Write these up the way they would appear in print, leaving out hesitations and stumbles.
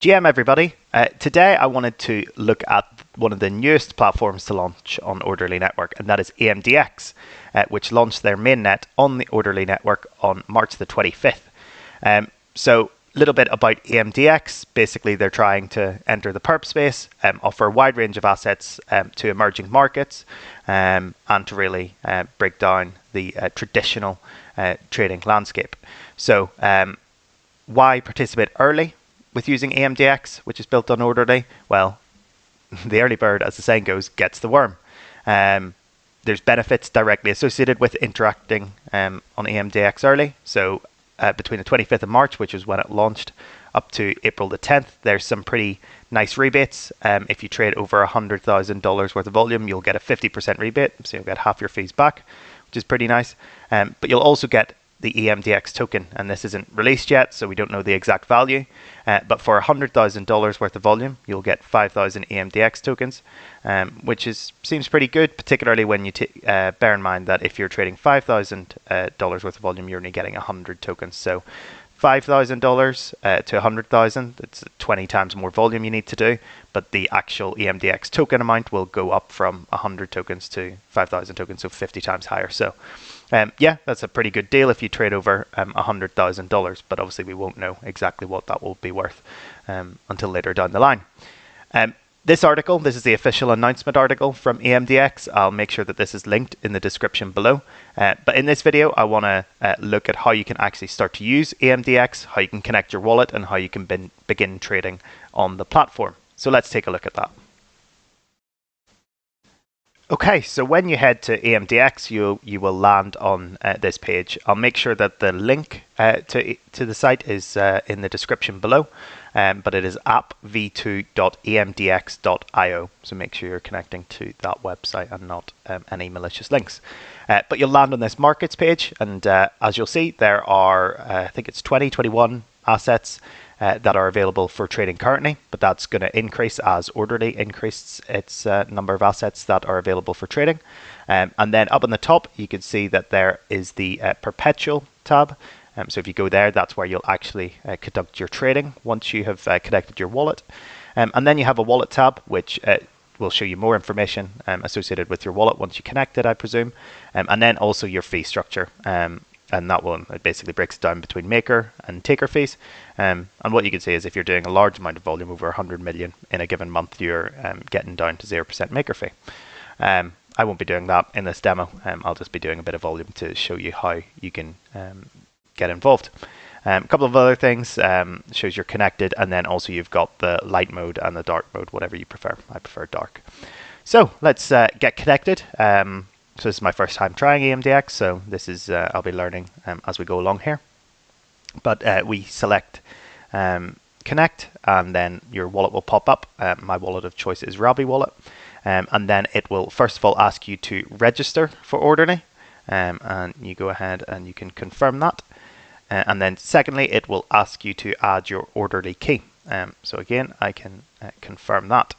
GM everybody. Today I wanted to look at one of the newest platforms to launch on Orderly Network, and that is EMDX, which launched their mainnet on the Orderly Network on March the 25th. So a little bit about EMDX. Basically, they're trying to enter the perp space, offer a wide range of assets to emerging markets, and to really break down the traditional trading landscape. So why participate early with using EMDX, which is built on Orderly? Well, the early bird, as the saying goes, gets the worm. There's benefits directly associated with interacting on EMDX early. So between the 25th of March, which is when it launched, up to April the 10th, there's some pretty nice rebates. If you trade over $100,000 worth of volume, you'll get a 50% rebate, so you'll get half your fees back, which is pretty nice. But you'll also get the EMDX token, and this isn't released yet, so we don't know the exact value. But for $100,000 worth of volume, you'll get 5,000 EMDX tokens, which seems pretty good, particularly when you bear in mind that if you're trading $5,000 worth of volume, you're only getting 100 tokens. So $5,000 to 100,000, it's 20 times more volume you need to do, but the actual EMDX token amount will go up from 100 tokens to 5,000 tokens, so 50 times higher. So yeah, that's a pretty good deal if you trade over $100,000, but obviously we won't know exactly what that will be worth until later down the line. This article, this is the official announcement article from EMDX. I'll make sure that this is linked in the description below. But in this video, I want to look at how you can actually start to use EMDX, how you can connect your wallet, and how you can begin trading on the platform. So let's take a look at that. Okay, so when you head to EMDX, you will land on this page. I'll make sure that the link to the site is in the description below, but it is appv2.emdx.io, so make sure you're connecting to that website and not any malicious links. But you'll land on this markets page, and as you'll see, there are, I think it's 21 assets that are available for trading currently, but that's going to increase as Orderly increases its number of assets that are available for trading. And then up on the top, you can see that there is the perpetual tab. So if you go there, that's where you'll actually conduct your trading once you have connected your wallet. And then you have a wallet tab, which will show you more information associated with your wallet once you connect it, I presume. And then also your fee structure. And that one, it basically breaks it down between maker and taker fees. And what you can see is if you're doing a large amount of volume, over 100 million in a given month, you're getting down to 0% maker fee. I won't be doing that in this demo. I'll just be doing a bit of volume to show you how you can get involved. A couple of other things, shows you're connected, and then also you've got the light mode and the dark mode, whatever you prefer. I prefer dark. So let's get connected. So this is my first time trying EMDX, so this is I'll be learning as we go along here. But we select connect, and then your wallet will pop up. My wallet of choice is Rabi wallet, and then it will first of all ask you to register for Orderly, and you go ahead and you can confirm that. And then secondly, it will ask you to add your Orderly key. So again, I can confirm that.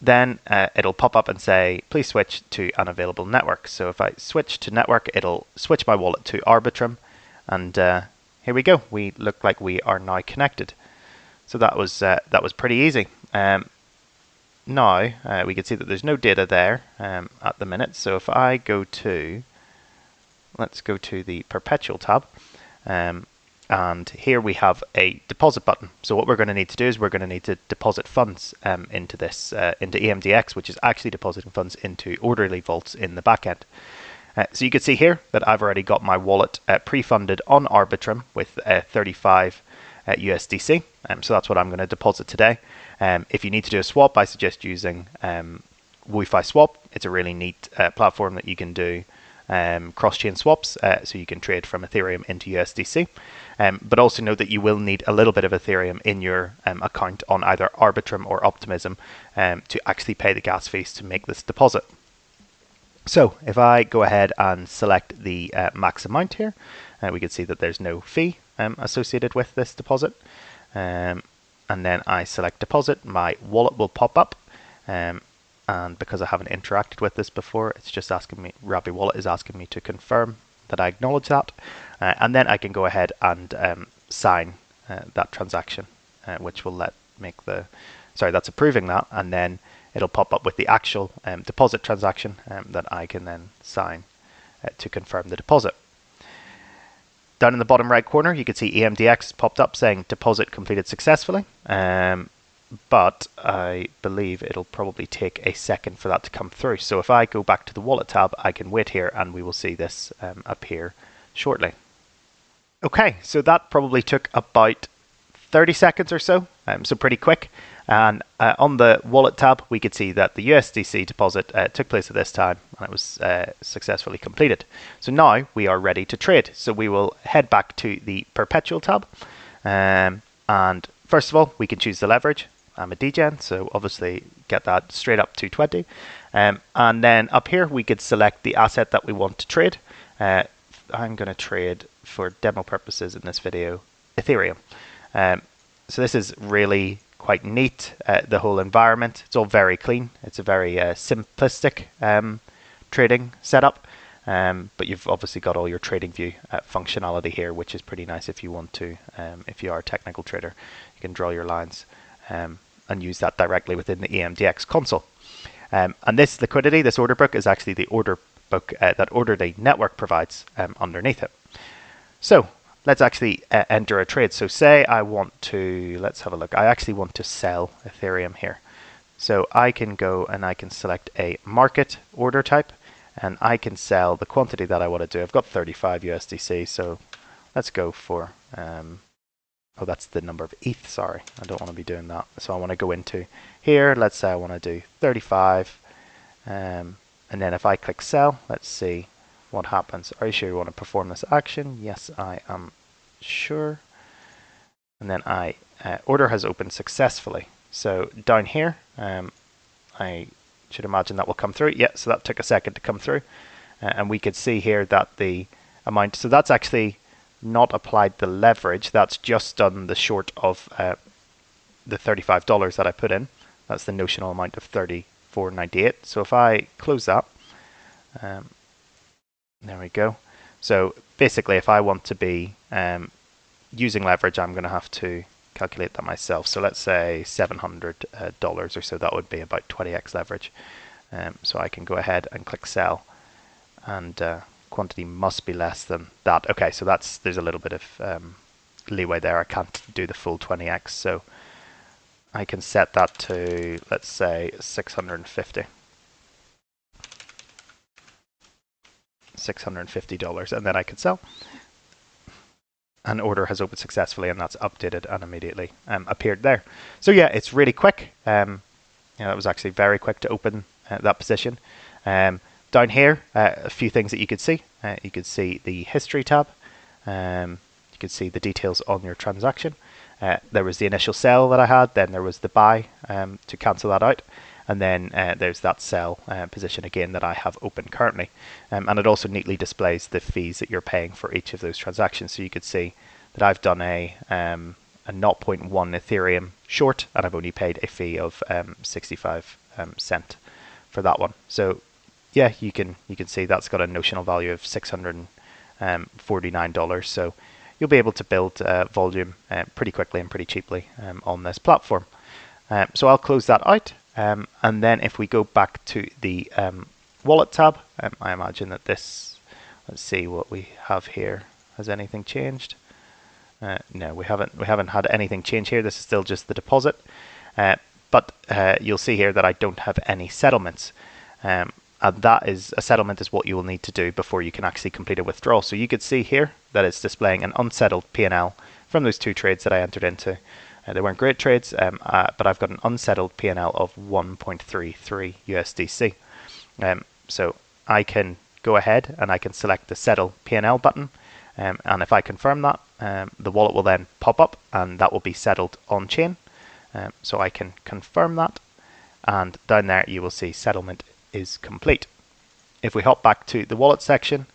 Then it'll pop up and say, please switch to an available network. So if I switch to network, it'll switch my wallet to Arbitrum. And here we go. We look like we are now connected. So that was pretty easy. Now we can see that there's no data there at the minute. So if I go to, let's go to the perpetual tab. And here we have a deposit button. So what we're going to need to do is we're going to need to deposit funds into this, into EMDX, which is actually depositing funds into Orderly vaults in the backend. So you can see here that I've already got my wallet pre-funded on Arbitrum with 35 USDC. So that's what I'm going to deposit today. If you need to do a swap, I suggest using Wi-Fi Swap. It's a really neat platform that you can do cross-chain swaps, so you can trade from Ethereum into USDC. But also know that you will need a little bit of Ethereum in your account on either Arbitrum or Optimism to actually pay the gas fees to make this deposit. So if I go ahead and select the max amount here, we can see that there's no fee associated with this deposit. And then I select deposit, my wallet will pop up. And because I haven't interacted with this before, it's just asking me, Rabi Wallet is asking me to confirm that I acknowledge that. And then I can go ahead and sign that transaction. which will that's approving that, and then it'll pop up with the actual deposit transaction that I can then sign to confirm the deposit. Down in the bottom right corner, you can see EMDX popped up saying deposit completed successfully, but I believe it'll probably take a second for that to come through. So if I go back to the wallet tab, I can wait here and we will see this appear shortly. Okay, so that probably took about 30 seconds or so, so pretty quick. And on the wallet tab, we could see that the USDC deposit took place at this time and it was successfully completed. So now we are ready to trade. So we will head back to the perpetual tab. And first of all, we can choose the leverage. I'm a degen, so obviously get that straight up to 20. And then up here, we could select the asset that we want to trade. I'm going to trade, for demo purposes in this video, Ethereum. So this is really quite neat, the whole environment. It's all very clean. It's a very simplistic trading setup, but you've obviously got all your trading view functionality here, which is pretty nice if you want to, if you are a technical trader. You can draw your lines and use that directly within the EMDX console. And this liquidity, this order book, is actually the order book that Orderly Network provides underneath it. So let's actually enter a trade. So say I want to, let's have a look. I actually want to sell Ethereum here. So I can go and I can select a market order type and I can sell the quantity that I want to do. I've got 35 USDC, so let's go for, oh, that's the number of ETH, sorry. I don't want to be doing that. So I want to go into here. Let's say I want to do 35. And then if I click sell, let's see what happens. Are you sure you want to perform this action? Yes, I am sure. And then order has opened successfully. So down here, I should imagine that will come through. Yeah, so that took a second to come through. And we could see here that the amount, so that's actually not applied the leverage. That's just done the short of the $35 that I put in. That's the notional amount of $34.98. So if I close that, there we go. So basically, if I want to be using leverage, I'm going to have to calculate that myself. So let's say $700 or so. That would be about 20x leverage. So I can go ahead and click sell, and quantity must be less than that. Okay, so there's a little bit of leeway there. I can't do the full 20x, so I can set that to, let's say, 650. $650, and then I can sell. An order has opened successfully, and that's updated and immediately appeared there. So yeah, it's really quick. It was actually very quick to open that position. Down here, a few things that you could see. You could see the history tab. You could see the details on your transaction. There was the initial sell that I had, then there was the buy to cancel that out. And then there's that sell position again that I have open currently. And it also neatly displays the fees that you're paying for each of those transactions. So you could see that I've done a 0.1 Ethereum short, and I've only paid a fee of 65 cent for that one. So yeah, you can see that's got a notional value of $649. So you'll be able to build volume pretty quickly and pretty cheaply on this platform. So I'll close that out. And then if we go back to the wallet tab, I imagine that this, let's see what we have here. Has anything changed? No, we haven't had anything change here. This is still just the deposit. But you'll see here that I don't have any settlements. And that is, a settlement is what you will need to do before you can actually complete a withdrawal. So you could see here that it's displaying an unsettled P&L from those two trades that I entered into. They weren't great trades, but I've got an unsettled P&L of 1.33 USDC. So I can go ahead and I can select the settle P&L button. And if I confirm that, the wallet will then pop up and that will be settled on chain. So I can confirm that. And down there you will see settlement is complete. If we hop back to the wallet section,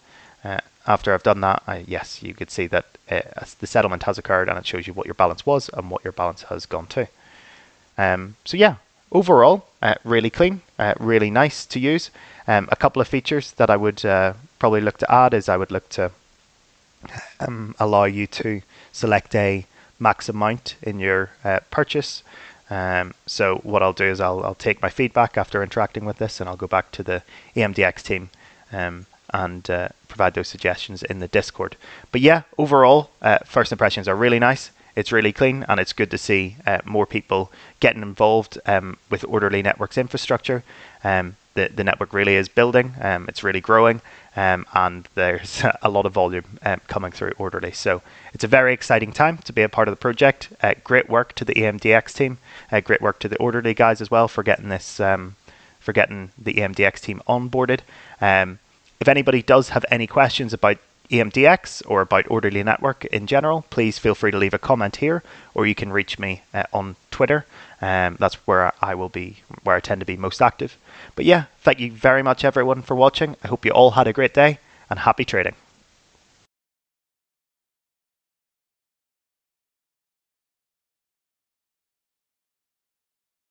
after I've done that, yes, you could see that the settlement has occurred and it shows you what your balance was and what your balance has gone to. So yeah, overall, really clean, really nice to use. A couple of features that I would probably look to add is I would look to allow you to select a max amount in your purchase. So what I'll do is I'll take my feedback after interacting with this, and I'll go back to the EMDX team and provide those suggestions in the Discord. But yeah, overall, first impressions are really nice. It's really clean, and it's good to see more people getting involved with Orderly Network's infrastructure. The network really is building, it's really growing, and there's a lot of volume coming through Orderly. So it's a very exciting time to be a part of the project. Great work to the EMDX team. Great work to the Orderly guys as well for getting this, for getting the EMDX team onboarded. If anybody does have any questions about EMDX or about Orderly Network in general, please feel free to leave a comment here, or you can reach me on Twitter. That's where I tend to be most active. But yeah, thank you very much everyone for watching. I hope you all had a great day, and happy trading.